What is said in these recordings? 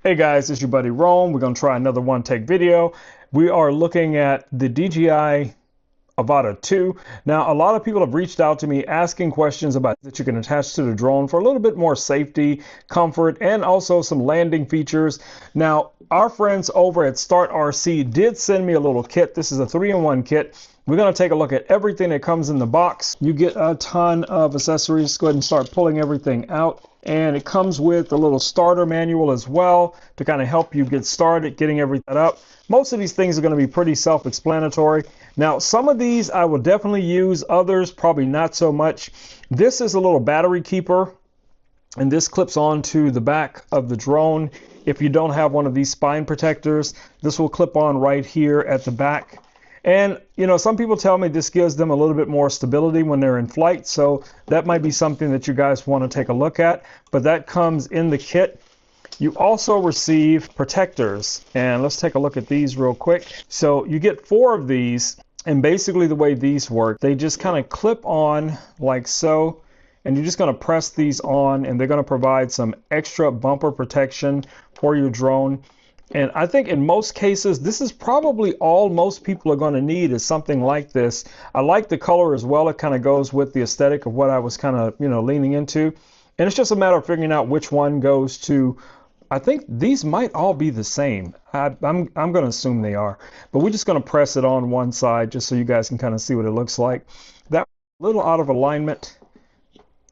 Hey guys, it's your buddy Rome. We're going to try another one take video. We are looking at the DJI Avata 2. Now, a lot of people have reached out to me asking questions about that you can attach to the drone for a little bit more safety, comfort, and also some landing features. Now, our friends over at STARTRC did send me a little kit. This is a 3-in-1 kit. We're going to take a look at everything that comes in the box. You get a ton of accessories. Go ahead and start pulling everything out. And it comes with a little starter manual as well to kind of help you get started getting everything up. Most of these things are going to be pretty self-explanatory. Now, some of these I will definitely use, others probably not so much. This is a little battery keeper, and this clips onto the back of the drone. If you don't have one of these spine protectors, this will clip on right here at the back. And, you know, some people tell me this gives them a little bit more stability when they're in flight. So that might be something that you guys want to take a look at. But that comes in the kit. You also receive protectors. And let's take a look at these real quick. So you get 4 of these. And basically the way these work, they just kind of clip on like so. And you're just going to press these on. And they're going to provide some extra bumper protection for your drone. And I think in most cases, this is probably all most people are going to need is something like this. I like the color as well. It kind of goes with the aesthetic of what I was kind of, leaning into. And it's just a matter of figuring out which one goes to. I think these might all be the same. I'm going to assume they are. But we're just going to press it on one side just so you guys can kind of see what it looks like. That a little out of alignment.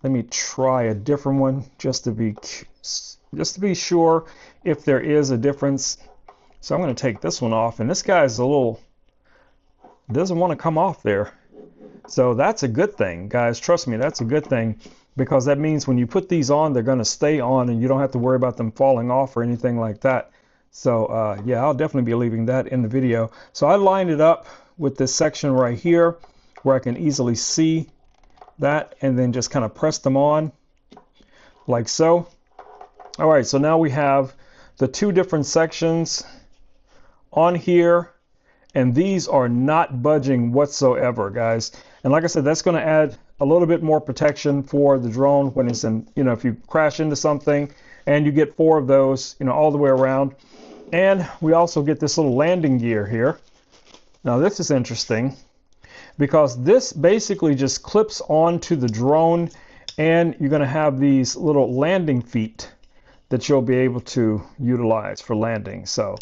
Let me try a different one just to be sure if there is a difference. So I'm going to take this one off, and this guy's doesn't want to come off there. So that's a good thing, guys. Trust me, that's a good thing, because that means when you put these on, they're going to stay on and you don't have to worry about them falling off or anything like that. So yeah, I'll definitely be leaving that in the video. So I lined it up with this section right here where I can easily see that, and then just kind of press them on like so. All right, so now we have the 2 different sections on here, and these are not budging whatsoever, guys. And like I said, that's going to add a little bit more protection for the drone when it's in, if you crash into something. And you get 4 of those, all the way around. And we also get this little landing gear here. Now this is interesting because this basically just clips onto the drone, and you're going to have these little landing feet that you'll be able to utilize for landing. So,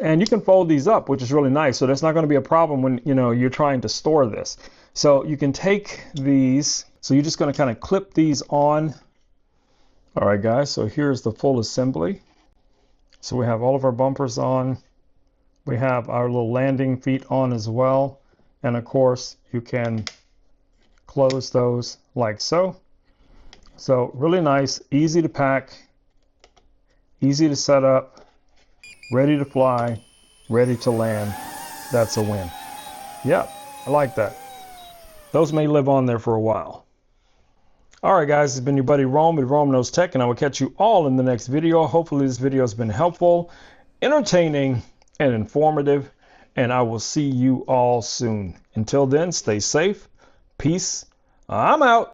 and you can fold these up, which is really nice. So that's not going to be a problem when you're trying to store this. So you can take these. So you're just going to kind of clip these on. All right, guys. So here's the full assembly. So we have all of our bumpers on. We have our little landing feet on as well. And of course, you can close those like so. So really nice, easy to pack. Easy to set up, ready to fly, ready to land. That's a win. Yep, I like that. Those may live on there for a while. All right, guys, it's been your buddy Rome with Rome Knows Tech, and I will catch you all in the next video. Hopefully this video has been helpful, entertaining, and informative, and I will see you all soon. Until then, stay safe. Peace. I'm out.